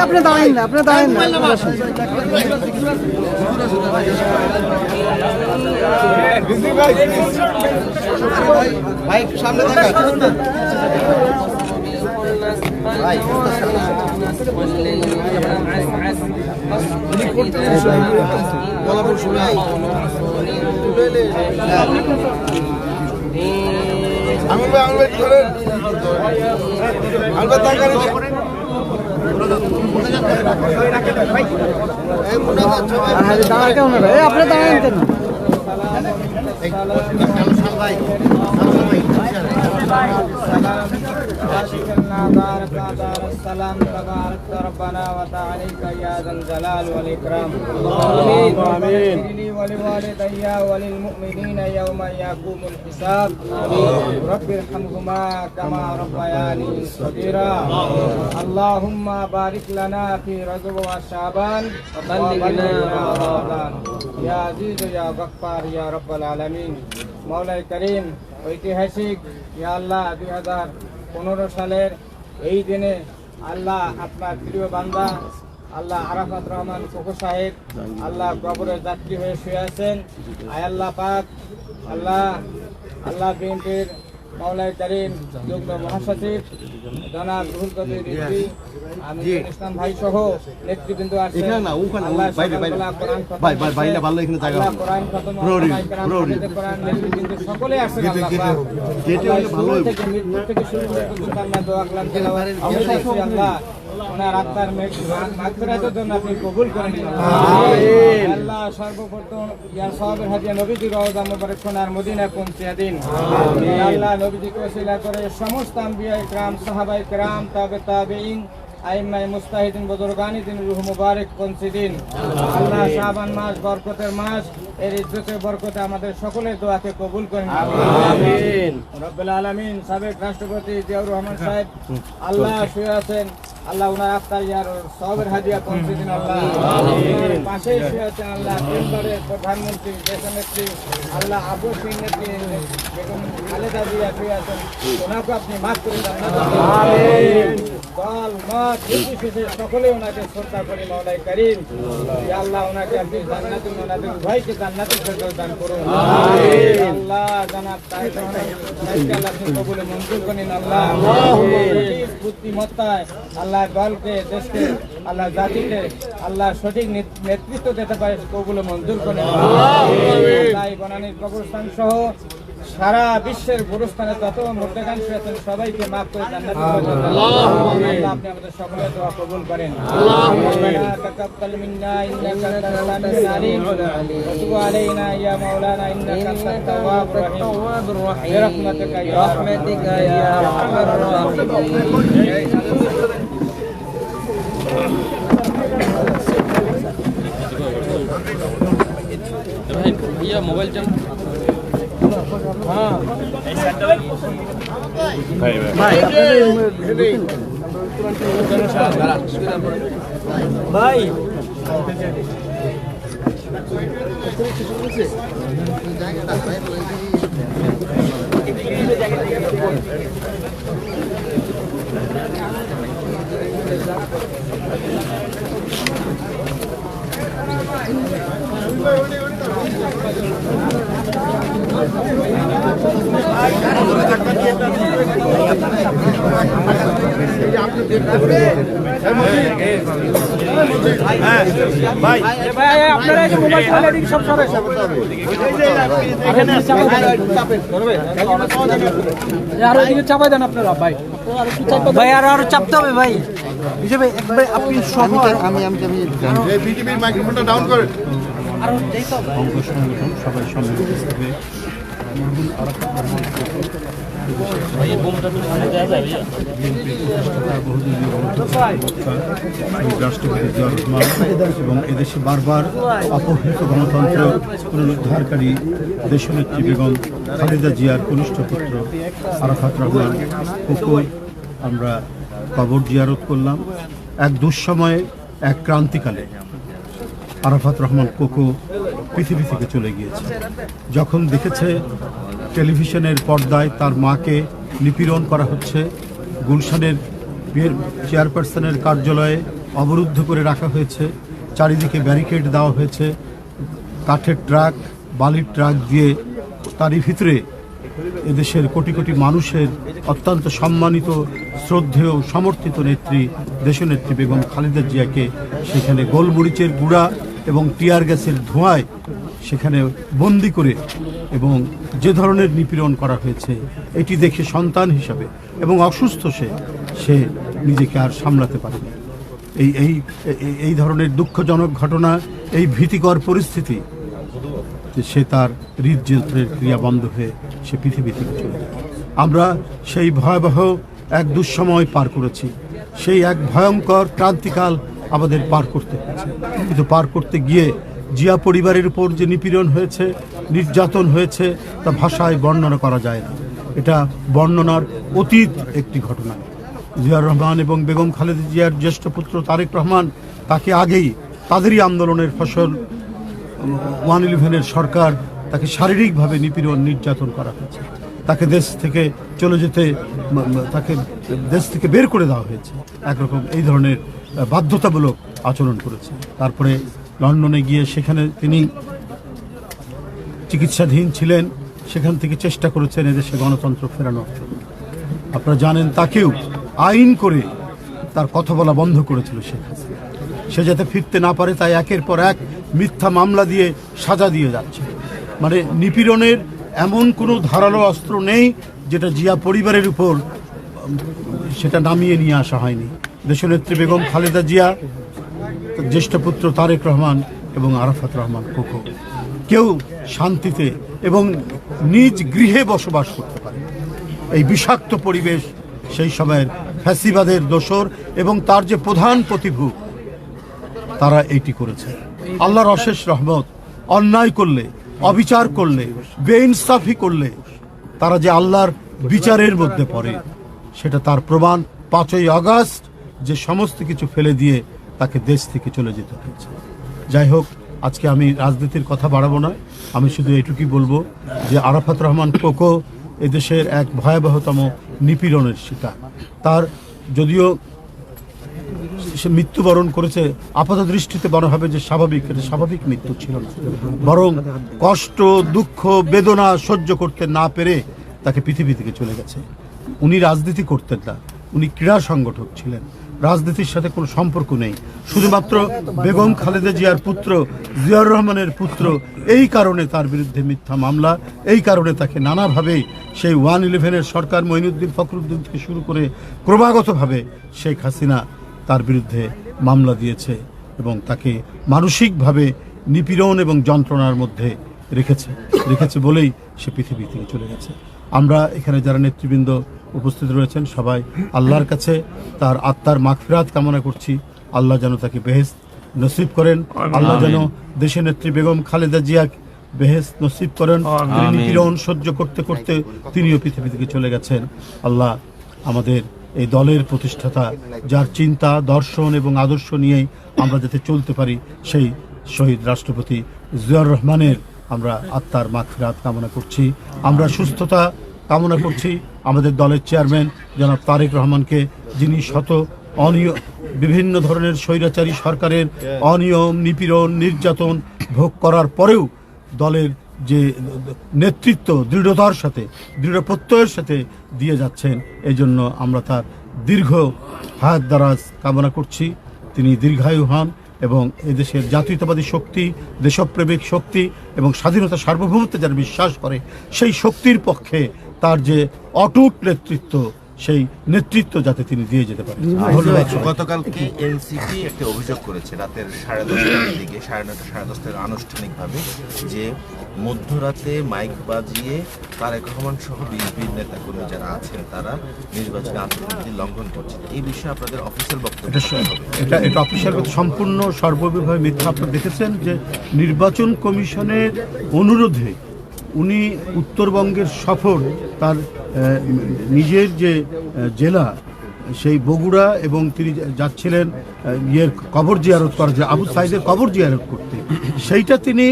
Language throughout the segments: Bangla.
আপনি দাঁড়ান না, আপনি দাঁড়ান না। ভাই সামনে থাকা ভাই দাঁড়া কেউ না ভাই, আপনি দাঁড়ান কেন? السلام تبارك ربنا وتعالى يا ذا الجلال والإكرام آمين لي ولوالدي وللمؤمنين يوم يقوم الحساب رب ارحمهما كما ربياني صغيرا اللهم بارك لنا في رجب وشعبان وبلغنا رمضان يا عزيز يا غفار يا رب العالمين মওলাই করিম ঐতিহাসিক ইয়া আল্লাহ 2015 সালের এই দিনে আল্লাহ আপনার প্রিয় বান্দা আল্লাহ আরাফাত রহমান কোকো সাহেব আল্লাহ কবরে যাত্রী হয়ে শুয়ে আছেন। আয় আল্লাহ পাক আল্লাহ বিএনপির মওলাই করিম যুগ্ম মহাসচিব জনাব রুহুল কবির রিজভী আমিনুল ইসলাম ভাই সহ নেতৃবৃন্দ আছেন। আল্লাহ কোরআন খতম কোরআন নেতৃবৃন্দ সকলে আছেন। আল্লাহ পাক মৃত্যু থেকে শুরু করে আল্লাহ দোয়া কালাম তেলাওয়াত আল্লাহ ওনার আত্মার মাগফিরাতের জন্য আপনি কবুল করে নিন আমিন। আল্লাহ সর্বপ্রথম ইয়া সাহাবের হাদিয়া নবীজির রওজা মুবারক সোনার মদিনায় পৌঁছে দিন আমিন। আল্লাহ নবীজিকে ওসিলা করে সমস্ত আম্বিয়া ইকরাম সাহাবায়ে কিরাম তাবেঈন আইম্মায়ে মুস্তাহিদিন বুজুরগানি দিন রূহ মুবারক পৌঁছে দিন আল্লাহ। শাবান মাস বরকতের মাস, এর ইজ্জতে বরকতে আমাদের সকলের দোয়াকে কবুল করেন আমিন। রব্বুল আলামিন সাবেক রাষ্ট্রপতি জিয়াউর রহমান সাহেব আল্লাহ শুয়ে আছেন, আল্লাহ উনার আত্মার ইয়ার সবের হাদিয়া পৌঁছে দিন আল্লাহ। পাশে শুয়ে আছেন আল্লাহ কেন্দ্রের প্রধানমন্ত্রী দেশনেত্রী আল্লাহ আবু সিং নেত্রী বেগম খালেদা জিয়া শুয়ে আছেন, ওনাকে আপনি মাফ করে দেন আমিন। দল মত নির্বিশেষে সকলে ওনাকে শ্রদ্ধা করি মওলাই করিম ইয়া আল্লাহ ওনাকে আপনি জান্নাতুল ওনাদের উভয়কে জান্নাতুল ফেরদৌস দান করুন আমিন। আল্লাহ জানাব তাই আল্লাহ আপনি কবুল মঞ্জুর করেন আল্লাহ। আমিন। বুদ্ধিমত্তায় আল্লাহ দলকে দেশকে আল্লাহ জাতিকে আল্লাহ সঠিক নেতৃত্ব দিতে পারে কবুল মঞ্জুর করেন আমিন। আল্লাহ বনানীর কবরস্থান সহ সারা বিশ্বের গুরুস্থানে যত মুর্দাগান আছেন সবাইকে মাফ করে জান্নাতে আল্লাহ আপনি আমাদের সকলের দোয়া কবুল করেন আল্লাহ তাকাব্বাল মিন্না ইন্নাকা আনতাস সামিউল আলিম ওয়া তুব আলাইনা ইয়া মাওলানা ইন্নাকা আনতাত তাওয়াবুর রহিম বিরহমাতিকা ইয়া আরহামার রাহিমিন। ভাই भैया मोबाइल चल ভাই আপনারা যে মোবাইল চালালে দিন সব সরে আরো দিকে চাপাই দেন আপনারা ভাই ভাই আরো চাপতে হবে ভাই হিসেবে একবার আপনি আমি বিটিভির মাইক্রোফোনটা ডাউন করেন আরো অঙ্গ সংগঠন সবাই সম্মিলিত হবে রাষ্ট্রপতি জিয়াউর রহমান এবং এদেশে বারবার অপহৃত গণতন্ত্র পুনরুদ্ধারকারী দেশনেত্রী বেগম খালেদা জিয়ার কনিষ্ঠ পুত্র আরাফাত রহমান কোকো আমরা কবর জিয়ারত করলাম। এক দুঃসময়ে, এক ক্রান্তিকালে আরাফাত রহমান কোকো পৃথিবী থেকে চলে গিয়েছে। যখন দেখেছে টেলিভিশনের পর্দায় তার মাকে নিপীড়ন করা হচ্ছে, গুলশানের চেয়ারপারসনের কার্যালয়ে অবরুদ্ধ করে রাখা হয়েছে, চারিদিকে ব্যারিকেড দেওয়া হয়েছে, কাঠের ট্রাক, বালির ট্রাক দিয়ে, তারই ভিতরে এদেশের কোটি কোটি মানুষের অত্যন্ত সম্মানিত, শ্রদ্ধেয়, সমর্থিত নেত্রী দেশনেত্রী বেগম খালেদা জিয়াকে সেখানে গোলমরিচের গুঁড়া এবং টিয়ার গ্যাসের ধোঁয়ায় সেখানে বন্দি করে এবং যে ধরনের নিপীড়ন করা হয়েছে এটি দেখে সন্তান হিসাবে এবং অসুস্থ সে নিজেকে আর সামলাতে পারেনি। এই ধরনের দুঃখজনক ঘটনা, এই ভীতিকর পরিস্থিতি, সে তার হৃদযন্ত্রের ক্রিয়া বন্ধ হয়ে সে পৃথিবী থেকে চলে যায়। আমরা সেই ভয়াবহ এক দুঃসময় পার করেছি, সেই এক ভয়ঙ্কর ক্রান্তিকাল আমাদের পার করতে হয়েছে। কিন্তু পার করতে গিয়ে জিয়া পরিবারের উপর যে নিপীড়ন হয়েছে, নির্যাতন হয়েছে, তা ভাষায় বর্ণনা করা যায় না। এটা বর্ণনার অতীত একটি ঘটনা। জিয়াউর রহমান এবং বেগম খালেদা জিয়ার জ্যেষ্ঠ পুত্র তারেক রহমান, তাকে আগেই তাদেরই আন্দোলনের ফসল 111-এর সরকার তাকে শারীরিকভাবে নিপীড়ন, নির্যাতন করা হয়েছে। তাকে দেশ থেকে চলে যেতে, তাকে দেশ থেকে বের করে দেওয়া হয়েছে। একরকম এই ধরনের বাধ্যতামূলক আচরণ করেছে। তারপরে লন্ডনে গিয়ে সেখানে তিনি চিকিৎসাধীন ছিলেন, সেখান থেকে চেষ্টা করেছেন এদেশে গণতন্ত্র ফেরানোর জন্য। আপনারা জানেন, তাকেও আইন করে তার কথা বলা বন্ধ করেছিল শেখ হাসিনা। সে যাতে ফিরতে না পারে তাই একের পর এক মিথ্যা মামলা দিয়ে সাজা দিয়ে যাচ্ছে। মানে নিপীড়নের এমন কোনো ধারালো অস্ত্র নেই যেটা জিয়া পরিবারের উপর সেটা নামিয়ে নিয়ে আসা হয়নি। দেশনেত্রী বেগম খালেদা জিয়া, জ্যেষ্ঠ পুত্র তারেক রহমান এবং আরাফাত রহমান কোকো কেউ শান্তিতে এবং নিজ গৃহে বসবাস করতে পারে। এই বিষাক্ত পরিবেশ সেই সময়ের ফ্যাসিবাদের দোসর এবং তার যে প্রধান প্রতিভূ, তারা এইটি করেছে। আল্লাহর অশেষ রহমত, অন্যায় করলে, অবিচার করলে, বেইনসাফি করলে তারা যে আল্লাহর বিচারের মধ্যে পড়ে, সেটা তার প্রমাণ 5ই আগস্ট যে সমস্ত কিছু ফেলে দিয়ে তাকে দেশ থেকে চলে যেতে হয়েছে। যাই হোক, আজকে আমি রাজনীতির কথা বাড়াবো না, আমি শুধু এটুকুই বলবো যে আরাফাত রহমান কোকো এদেশের এক ভয়াবহতম নিপীড়নের শিকার। তার যদিও সে মৃত্যুবরণ করেছে, আপাত দৃষ্টিতে মনে হবে যে স্বাভাবিক, এটা স্বাভাবিক মৃত্যু ছিল না, বরং কষ্ট, দুঃখ, বেদনা সহ্য করতে না পেরে তাকে পৃথিবী থেকে চলে গেছে। উনি রাজনীতি করতেন না, উনি ক্রীড়া সংগঠক ছিলেন, রাজনীতির সাথে কোনো সম্পর্ক নেই। শুধুমাত্র বেগম খালেদা জিয়ার পুত্র, জিয়াউর রহমানের পুত্র, এই কারণে তার বিরুদ্ধে মিথ্যা মামলা, এই কারণে তাকে নানাভাবে সেই 111-এর সরকার, মঈনুদ্দিন ফখরুদ্দিন থেকে শুরু করে ক্রমাগতভাবে শেখ হাসিনা তার বিরুদ্ধে মামলা দিয়েছে এবং তাকে মানসিকভাবে নিপীড়ন এবং যন্ত্রণার মধ্যে রেখেছে বলেই সে পৃথিবী থেকে চলে গেছে। আমরা এখানে যারা নেতৃবৃন্দ উপস্থিত রয়েছেন সবাই আল্লাহর কাছে তার আত্মার মাগফিরাত কামনা করছি। আল্লাহ যেন তাকে বেহেশত নসিব করেন, আল্লাহ যেন দেশের নেত্রী বেগম খালেদা জিয়া বেহেশত নসিব করেন। তিনি নিপীড়ন সহ্য করতে করতে তিনিও পৃথিবী থেকে চলে গেছেন। আল্লাহ আমাদের এই দলের প্রতিষ্ঠাতা, যার চিন্তা, দর্শন এবং আদর্শ নিয়েই আমরা যাতে চলতে পারি, সেই শহীদ রাষ্ট্রপতি জিয়াউর রহমানের আমরা আত্মার মাগফিরাত কামনা করছি। আমরা সুস্থতা কামনা করছি আমাদের দলের চেয়ারম্যান জনাব তারেক রহমানকে, যিনি বিভিন্ন ধরনের স্বৈরাচারী সরকারের অনিয়ম, নিপীড়ন, নির্যাতন ভোগ করার পরেও দলের যে নেতৃত্ব দৃঢ়তার সাথে, দৃঢ় প্রত্যয়ের সাথে দিয়ে যাচ্ছেন, এই জন্য আমরা তার দীর্ঘ হায়াত দারাজ কামনা করছি। তিনি দীর্ঘায়ু হন এবং এদেশের জাতীয়তাবাদী শক্তি, দেশপ্রেমিক শক্তি এবং স্বাধীনতা সার্বভৌমত্বে যারা বিশ্বাস করে, সেই শক্তির পক্ষে তার যে অটুট নেতৃত্ব, সেই নেতৃত্ব যাতে তিনি দিয়ে যেতে পারেন। ধন্যবাদ। গতকালকে এনসিপি একটা অভিযোগ করেছে রাতের 10:30টার দিকে, 9:30 10:30 থেকে আনুষ্ঠানিকভাবে, যে মধ্যরাতে মাইক বাজিয়ে তারেক রহমান সহ বিএনপির নেতাকর্মী যারা আছেন তারা নির্বাচনী আচরণবিধি লঙ্ঘন করছেন। এই বিষয়ে আপনাদের অফিসিয়াল বক্তব্য এটা অফিসিয়াল সম্পূর্ণ সর্ববিভাবে মিথ্যা। আপনারা দেখেছেন যে নির্বাচন কমিশনের অনুরোধে উনি উত্তরবঙ্গের সফর, তার নিজের যে জেলা সেই বগুড়া, এবং তিনি যাচ্ছিলেন কবর জিয়ারত করা, যে আবু সাইদের কবর জিয়ারত করতে, সেইটা তিনি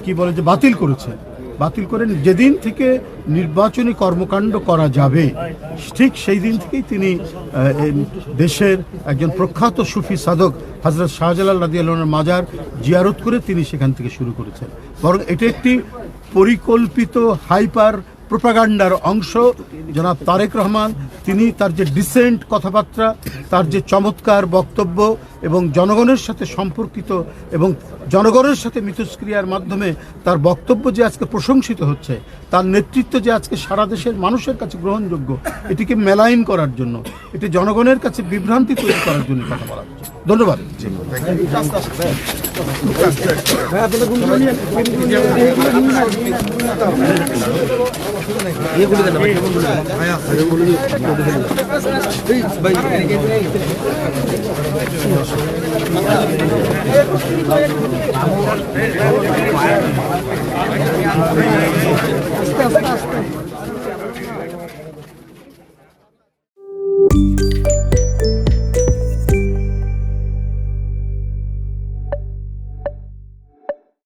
কি বলে যে বাতিল করেছেন। বাতিল করেন যেদিন থেকে নির্বাচনী কর্মকাণ্ড করা যাবে ঠিক সেই দিন থেকেই তিনি দেশের একজন প্রখ্যাত সুফি সাধক হযরত শাহজালাল রাদিয়াল্লাহু আনহুর মাজার জিয়ারত করে তিনি সেখান থেকে শুরু করেছেন। বরং এটা একটি পরিকল্পিত হাইপার প্রোপাগান্ডার অংশ। জনাব তারেক রহমান তিনি তার যে ডিসেন্ট কথাবার্তা, তার যে চমৎকার বক্তব্য এবং জনগণের সাথে সম্পর্কিত এবং জনগণের সাথে মিথস্ক্রিয়ার মাধ্যমে তার বক্তব্য যে আজকে প্রশংসিত হচ্ছে, তার নেতৃত্ব যে আজকে সারা দেশের মানুষের কাছে গ্রহণযোগ্য, এটিকে মেলাইন করার জন্য, এটি জনগণের কাছে বিভ্রান্তি তৈরি করার জন্য কথা বলা হচ্ছে। ধন্যবাদ। ভাই